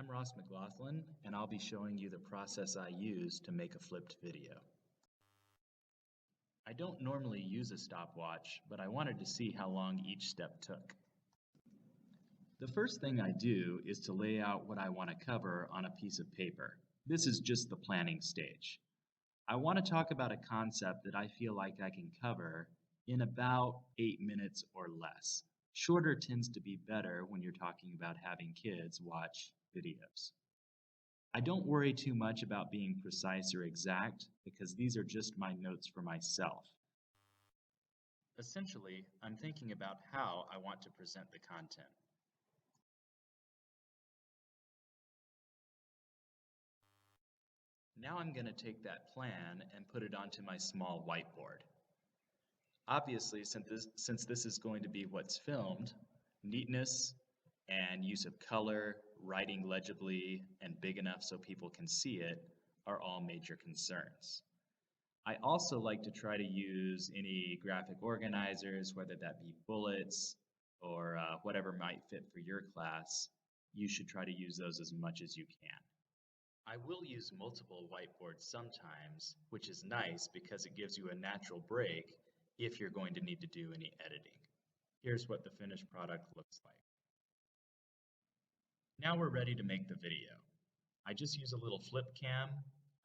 I'm Ross McLaughlin, and I'll be showing you the process I use to make a flipped video. I don't normally use a stopwatch, but I wanted to see how long each step took. The first thing I do is to lay out what I want to cover on a piece of paper. This is just the planning stage. I want to talk about a concept that I feel like I can cover in about 8 minutes or less. Shorter tends to be better when you're talking about having kids watch videos. I don't worry too much about being precise or exact because these are just my notes for myself. Essentially, I'm thinking about how I want to present the content. Now I'm going to take that plan and put it onto my small whiteboard. Obviously, since this is going to be what's filmed, neatness and use of color, writing legibly, and big enough so people can see it are all major concerns. I also like to try to use any graphic organizers, whether that be bullets or whatever might fit for your class. You should try to use those as much as you can. I will use multiple whiteboards sometimes, which is nice because it gives you a natural break if you're going to need to do any editing. Here's what the finished product looks like. Now we're ready to make the video. I just use a little flip cam.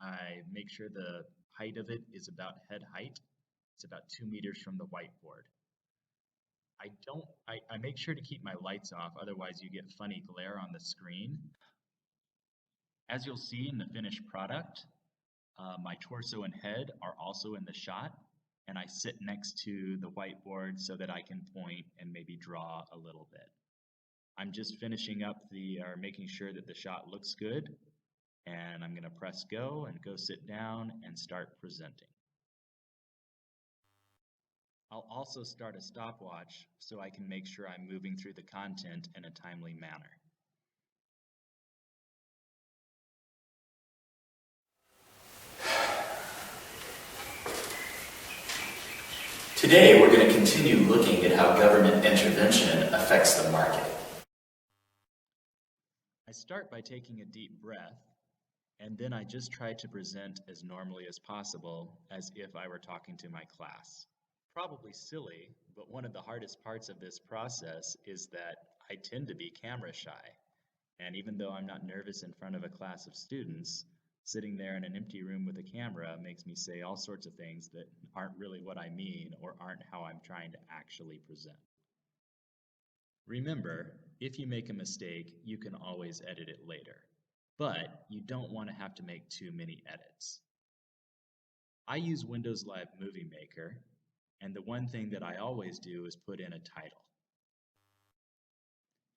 I make sure the height of it is about head height. It's about 2 meters from the whiteboard. I make sure to keep my lights off, otherwise you get funny glare on the screen. As you'll see in the finished product, my torso and head are also in the shot, and I sit next to the whiteboard so that I can point and maybe draw a little bit. I'm just finishing up making sure that the shot looks good, and I'm going to press go and go sit down and start presenting. I'll also start a stopwatch so I can make sure I'm moving through the content in a timely manner. Today, we're going to continue looking at how government intervention affects the market. I start by taking a deep breath, and then I just try to present as normally as possible, as if I were talking to my class. Probably silly, but one of the hardest parts of this process is that I tend to be camera shy. And even though I'm not nervous in front of a class of students, sitting there in an empty room with a camera makes me say all sorts of things that aren't really what I mean or aren't how I'm trying to actually present. Remember, if you make a mistake, you can always edit it later, but you don't want to have to make too many edits. I use Windows Live Movie Maker, and the one thing that I always do is put in a title.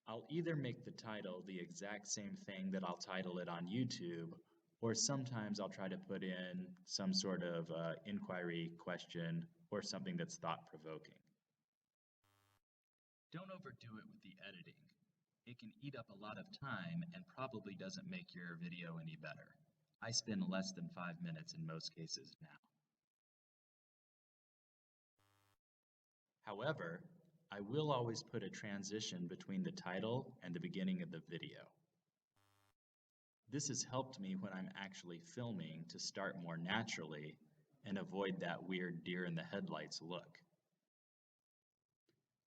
I'll either make the title the exact same thing that I'll title it on YouTube, or sometimes I'll try to put in some sort of inquiry question or something that's thought-provoking. Don't overdo it with the editing. It can eat up a lot of time and probably doesn't make your video any better. I spend less than 5 minutes in most cases now. However, I will always put a transition between the title and the beginning of the video. This has helped me when I'm actually filming to start more naturally and avoid that weird deer in the headlights look.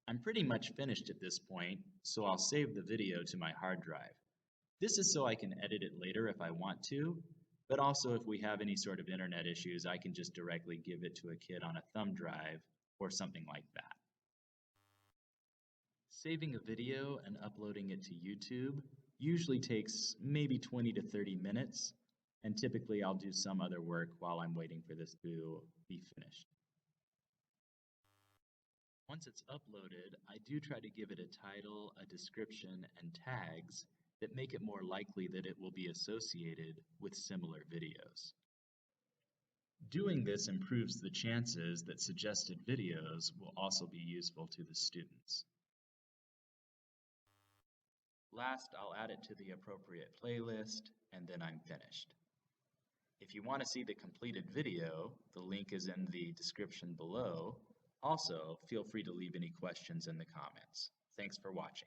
I'm pretty much finished at this point, so I'll save the video to my hard drive. This is so I can edit it later if I want to, but also if we have any sort of internet issues, I can just directly give it to a kid on a thumb drive or something like that. Saving a video and uploading it to YouTube usually takes maybe 20 to 30 minutes, and typically I'll do some other work while I'm waiting for this to be finished. Once it's uploaded, I do try to give it a title, a description, and tags that make it more likely that it will be associated with similar videos. Doing this improves the chances that suggested videos will also be useful to the students. Last, I'll add it to the appropriate playlist, and then I'm finished. If you want to see the completed video, the link is in the description below. Also, feel free to leave any questions in the comments. Thanks for watching.